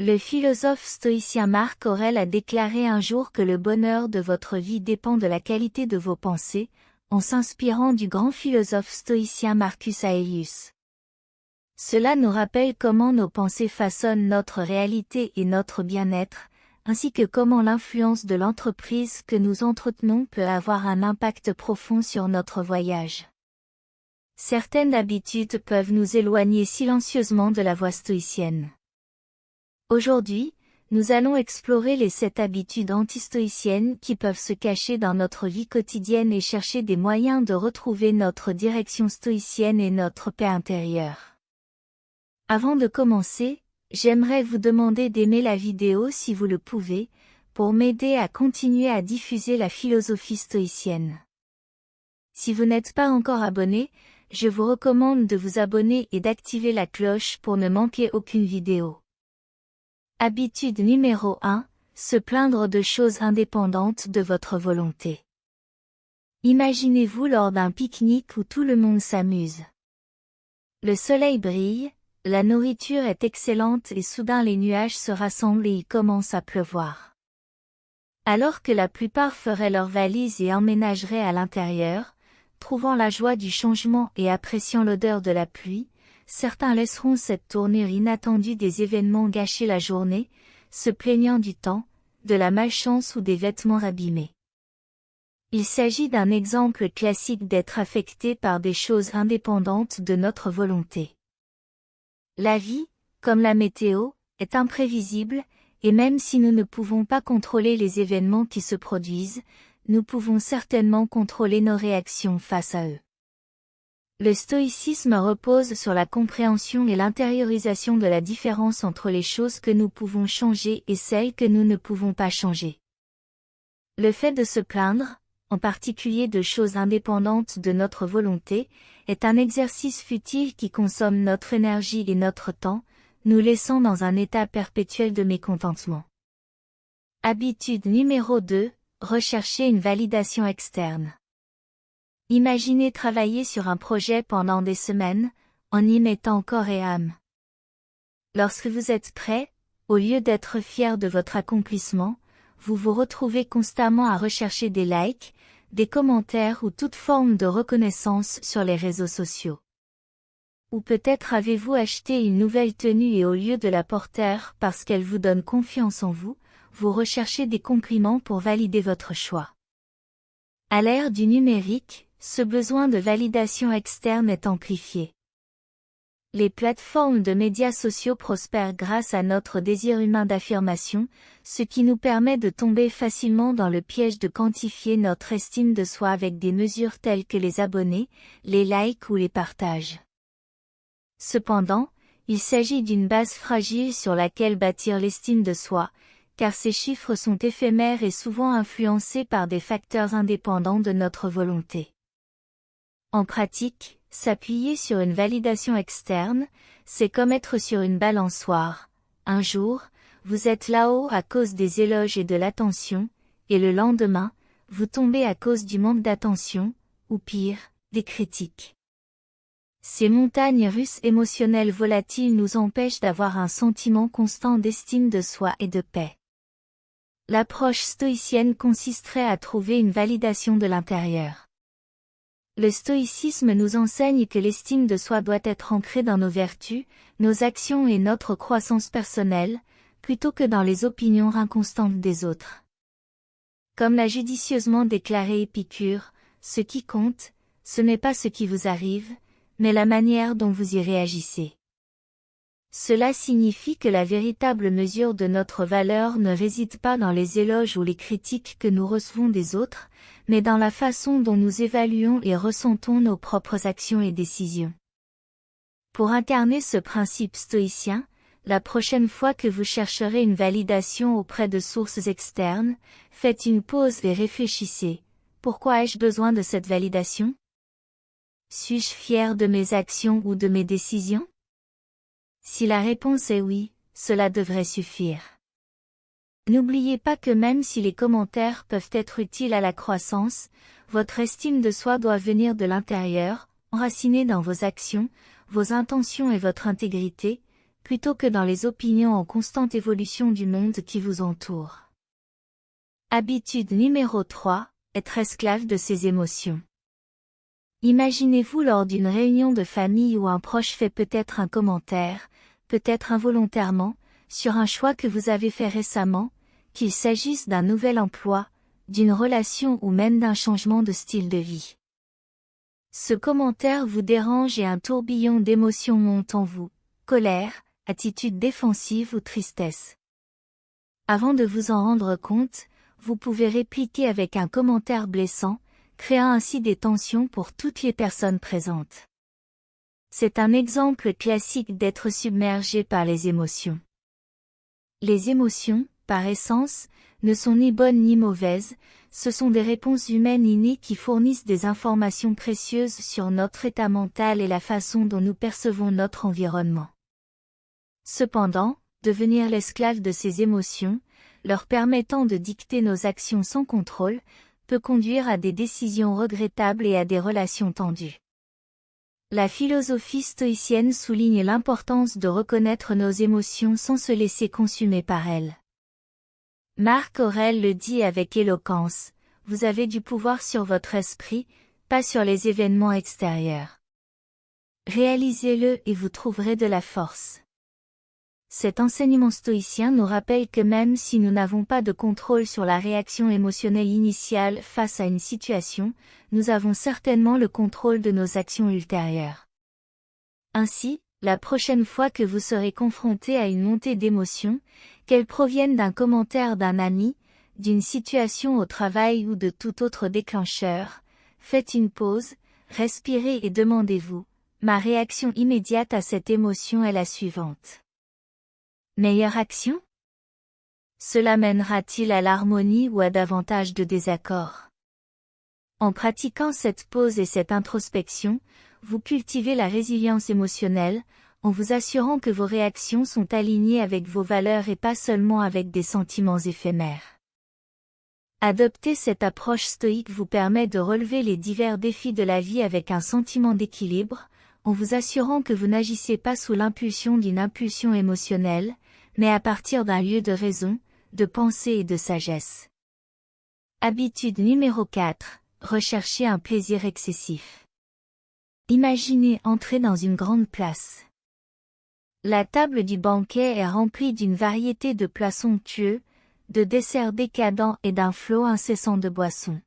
Le philosophe stoïcien Marc Aurèle a déclaré un jour que le bonheur de votre vie dépend de la qualité de vos pensées, en s'inspirant du grand philosophe stoïcien Marcus Aurelius. Cela nous rappelle comment nos pensées façonnent notre réalité et notre bien-être, ainsi que comment l'influence de l'entreprise que nous entretenons peut avoir un impact profond sur notre voyage. Certaines habitudes peuvent nous éloigner silencieusement de la voie stoïcienne. Aujourd'hui, nous allons explorer les 7 habitudes anti-stoïciennes qui peuvent se cacher dans notre vie quotidienne et chercher des moyens de retrouver notre direction stoïcienne et notre paix intérieure. Avant de commencer, j'aimerais vous demander d'aimer la vidéo si vous le pouvez, pour m'aider à continuer à diffuser la philosophie stoïcienne. Si vous n'êtes pas encore abonné, je vous recommande de vous abonner et d'activer la cloche pour ne manquer aucune vidéo. Habitude numéro 1, se plaindre de choses indépendantes de votre volonté. Imaginez-vous lors d'un pique-nique où tout le monde s'amuse. Le soleil brille, la nourriture est excellente et soudain les nuages se rassemblent et il commence à pleuvoir. Alors que la plupart feraient leurs valises et emménageraient à l'intérieur, trouvant la joie du changement et appréciant l'odeur de la pluie, certains laisseront cette tournure inattendue des événements gâcher la journée, se plaignant du temps, de la malchance ou des vêtements abîmés. Il s'agit d'un exemple classique d'être affecté par des choses indépendantes de notre volonté. La vie, comme la météo, est imprévisible, et même si nous ne pouvons pas contrôler les événements qui se produisent, nous pouvons certainement contrôler nos réactions face à eux. Le stoïcisme repose sur la compréhension et l'intériorisation de la différence entre les choses que nous pouvons changer et celles que nous ne pouvons pas changer. Le fait de se plaindre, en particulier de choses indépendantes de notre volonté, est un exercice futile qui consomme notre énergie et notre temps, nous laissant dans un état perpétuel de mécontentement. Habitude numéro 2, rechercher une validation externe. Imaginez travailler sur un projet pendant des semaines, en y mettant corps et âme. Lorsque vous êtes prêt, au lieu d'être fier de votre accomplissement, vous vous retrouvez constamment à rechercher des likes, des commentaires ou toute forme de reconnaissance sur les réseaux sociaux. Ou peut-être avez-vous acheté une nouvelle tenue et au lieu de la porter parce qu'elle vous donne confiance en vous, vous recherchez des compliments pour valider votre choix. À l'ère du numérique, ce besoin de validation externe est amplifié. Les plateformes de médias sociaux prospèrent grâce à notre désir humain d'affirmation, ce qui nous permet de tomber facilement dans le piège de quantifier notre estime de soi avec des mesures telles que les abonnés, les likes ou les partages. Cependant, il s'agit d'une base fragile sur laquelle bâtir l'estime de soi, car ces chiffres sont éphémères et souvent influencés par des facteurs indépendants de notre volonté. En pratique, s'appuyer sur une validation externe, c'est comme être sur une balançoire. Un jour, vous êtes là-haut à cause des éloges et de l'attention, et le lendemain, vous tombez à cause du manque d'attention, ou pire, des critiques. Ces montagnes russes émotionnelles volatiles nous empêchent d'avoir un sentiment constant d'estime de soi et de paix. L'approche stoïcienne consisterait à trouver une validation de l'intérieur. Le stoïcisme nous enseigne que l'estime de soi doit être ancrée dans nos vertus, nos actions et notre croissance personnelle, plutôt que dans les opinions inconstantes des autres. Comme l'a judicieusement déclaré Épicure, ce qui compte, ce n'est pas ce qui vous arrive, mais la manière dont vous y réagissez. Cela signifie que la véritable mesure de notre valeur ne réside pas dans les éloges ou les critiques que nous recevons des autres, mais dans la façon dont nous évaluons et ressentons nos propres actions et décisions. Pour incarner ce principe stoïcien, la prochaine fois que vous chercherez une validation auprès de sources externes, faites une pause et réfléchissez. Pourquoi ai-je besoin de cette validation? Suis-je fier de mes actions ou de mes décisions? Si la réponse est oui, cela devrait suffire. N'oubliez pas que même si les commentaires peuvent être utiles à la croissance, votre estime de soi doit venir de l'intérieur, enracinée dans vos actions, vos intentions et votre intégrité, plutôt que dans les opinions en constante évolution du monde qui vous entoure. Habitude numéro 3, être esclave de ses émotions. Imaginez-vous lors d'une réunion de famille où un proche fait peut-être un commentaire, peut-être involontairement, sur un choix que vous avez fait récemment, qu'il s'agisse d'un nouvel emploi, d'une relation ou même d'un changement de style de vie. Ce commentaire vous dérange et un tourbillon d'émotions monte en vous, colère, attitude défensive ou tristesse. Avant de vous en rendre compte, vous pouvez répliquer avec un commentaire blessant, créant ainsi des tensions pour toutes les personnes présentes. C'est un exemple classique d'être submergé par les émotions. Les émotions, par essence, ne sont ni bonnes ni mauvaises, ce sont des réponses humaines innées qui fournissent des informations précieuses sur notre état mental et la façon dont nous percevons notre environnement. Cependant, devenir l'esclave de ces émotions, leur permettant de dicter nos actions sans contrôle, peut conduire à des décisions regrettables et à des relations tendues. La philosophie stoïcienne souligne l'importance de reconnaître nos émotions sans se laisser consumer par elles. Marc Aurèle le dit avec éloquence, vous avez du pouvoir sur votre esprit, pas sur les événements extérieurs. Réalisez-le et vous trouverez de la force. Cet enseignement stoïcien nous rappelle que même si nous n'avons pas de contrôle sur la réaction émotionnelle initiale face à une situation, nous avons certainement le contrôle de nos actions ultérieures. Ainsi, la prochaine fois que vous serez confronté à une montée d'émotions, qu'elles proviennent d'un commentaire d'un ami, d'une situation au travail ou de tout autre déclencheur, faites une pause, respirez et demandez-vous, ma réaction immédiate à cette émotion est la suivante. Meilleure action? Cela mènera-t-il à l'harmonie ou à davantage de désaccords? En pratiquant cette pause et cette introspection, vous cultivez la résilience émotionnelle, en vous assurant que vos réactions sont alignées avec vos valeurs et pas seulement avec des sentiments éphémères. Adopter cette approche stoïque vous permet de relever les divers défis de la vie avec un sentiment d'équilibre, en vous assurant que vous n'agissez pas sous l'impulsion d'une impulsion émotionnelle, mais à partir d'un lieu de raison, de pensée et de sagesse. Habitude numéro 4, rechercher un plaisir excessif. Imaginez entrer dans une grande place. La table du banquet est remplie d'une variété de plats somptueux, de desserts décadents et d'un flot incessant de boissons.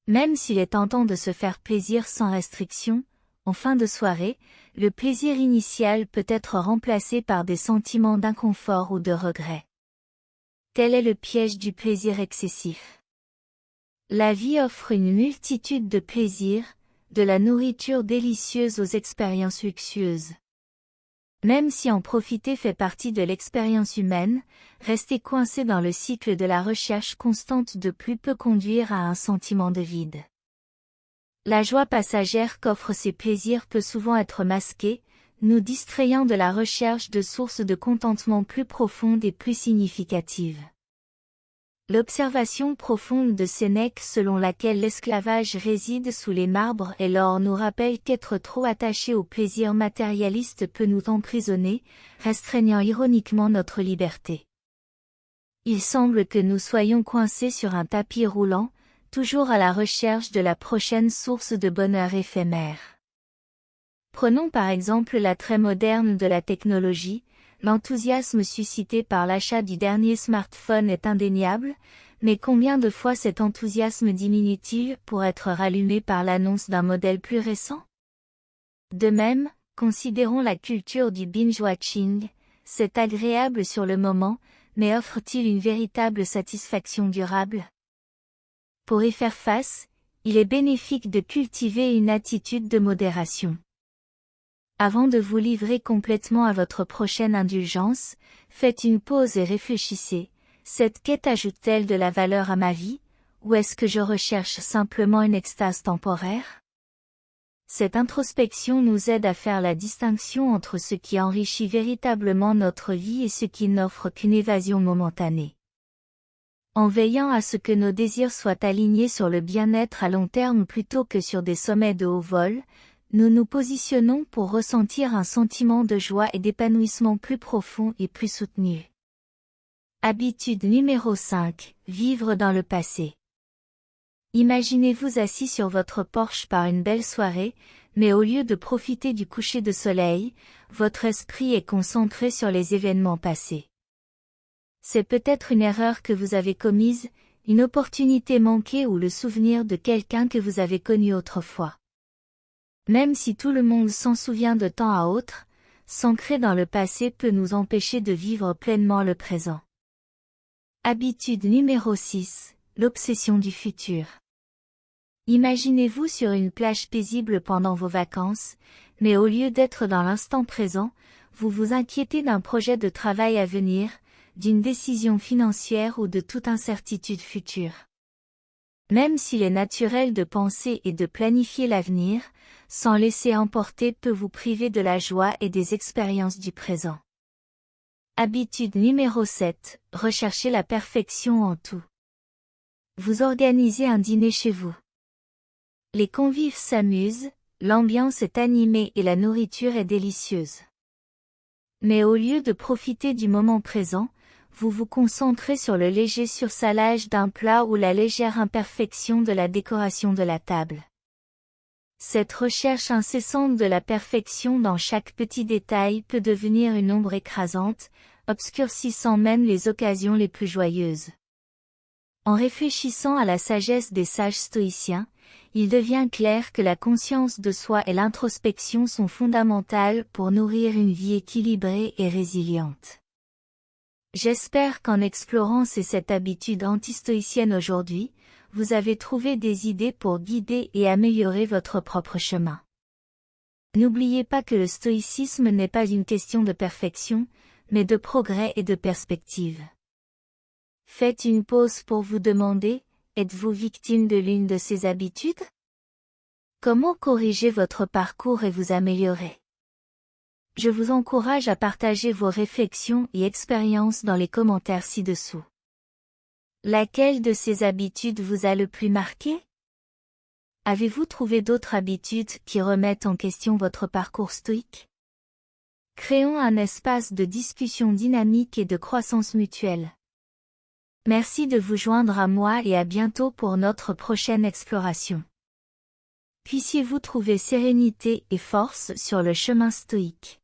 Même s'il est tentant de se faire plaisir sans restriction, en fin de soirée, le plaisir initial peut être remplacé par des sentiments d'inconfort ou de regret. Tel est le piège du plaisir excessif. La vie offre une multitude de plaisirs, de la nourriture délicieuse aux expériences luxueuses. Même si en profiter fait partie de l'expérience humaine, rester coincé dans le cycle de la recherche constante de plus peut conduire à un sentiment de vide. La joie passagère qu'offrent ces plaisirs peut souvent être masquée, nous distrayant de la recherche de sources de contentement plus profondes et plus significatives. L'observation profonde de Sénèque selon laquelle l'esclavage réside sous les marbres et l'or nous rappelle qu'être trop attaché au plaisir matérialiste peut nous emprisonner, restreignant ironiquement notre liberté. Il semble que nous soyons coincés sur un tapis roulant, toujours à la recherche de la prochaine source de bonheur éphémère. Prenons par exemple l'attrait moderne de la technologie. L'enthousiasme suscité par l'achat du dernier smartphone est indéniable, mais combien de fois cet enthousiasme diminue-t-il pour être rallumé par l'annonce d'un modèle plus récent? De même, considérons la culture du binge-watching, c'est agréable sur le moment, mais offre-t-il une véritable satisfaction durable? Pour y faire face, il est bénéfique de cultiver une attitude de modération. Avant de vous livrer complètement à votre prochaine indulgence, faites une pause et réfléchissez, cette quête ajoute-t-elle de la valeur à ma vie, ou est-ce que je recherche simplement une extase temporaire? Cette introspection nous aide à faire la distinction entre ce qui enrichit véritablement notre vie et ce qui n'offre qu'une évasion momentanée. En veillant à ce que nos désirs soient alignés sur le bien-être à long terme plutôt que sur des sommets de haut vol, nous nous positionnons pour ressentir un sentiment de joie et d'épanouissement plus profond et plus soutenu. Habitude numéro 5, vivre dans le passé. Imaginez-vous assis sur votre porche par une belle soirée, mais au lieu de profiter du coucher de soleil, votre esprit est concentré sur les événements passés. C'est peut-être une erreur que vous avez commise, une opportunité manquée ou le souvenir de quelqu'un que vous avez connu autrefois. Même si tout le monde s'en souvient de temps à autre, s'ancrer dans le passé peut nous empêcher de vivre pleinement le présent. Habitude numéro 6, l'obsession du futur. Imaginez-vous sur une plage paisible pendant vos vacances, mais au lieu d'être dans l'instant présent, vous vous inquiétez d'un projet de travail à venir, d'une décision financière ou de toute incertitude future. Même s'il est naturel de penser et de planifier l'avenir, s'en laisser emporter peut vous priver de la joie et des expériences du présent. Habitude numéro 7, recherchez la perfection en tout. Vous organisez un dîner chez vous. Les convives s'amusent, l'ambiance est animée et la nourriture est délicieuse. Mais au lieu de profiter du moment présent, vous vous concentrez sur le léger sursalage d'un plat ou la légère imperfection de la décoration de la table. Cette recherche incessante de la perfection dans chaque petit détail peut devenir une ombre écrasante, obscurcissant même les occasions les plus joyeuses. En réfléchissant à la sagesse des sages stoïciens, il devient clair que la conscience de soi et l'introspection sont fondamentales pour nourrir une vie équilibrée et résiliente. J'espère qu'en explorant ces 7 habitudes anti-stoïciennes aujourd'hui, vous avez trouvé des idées pour guider et améliorer votre propre chemin. N'oubliez pas que le stoïcisme n'est pas une question de perfection, mais de progrès et de perspective. Faites une pause pour vous demander, êtes-vous victime de l'une de ces habitudes? Comment corriger votre parcours et vous améliorer? Je vous encourage à partager vos réflexions et expériences dans les commentaires ci-dessous. Laquelle de ces habitudes vous a le plus marqué? Avez-vous trouvé d'autres habitudes qui remettent en question votre parcours stoïque? Créons un espace de discussion dynamique et de croissance mutuelle. Merci de vous joindre à moi et à bientôt pour notre prochaine exploration. Puissiez-vous trouver sérénité et force sur le chemin stoïque.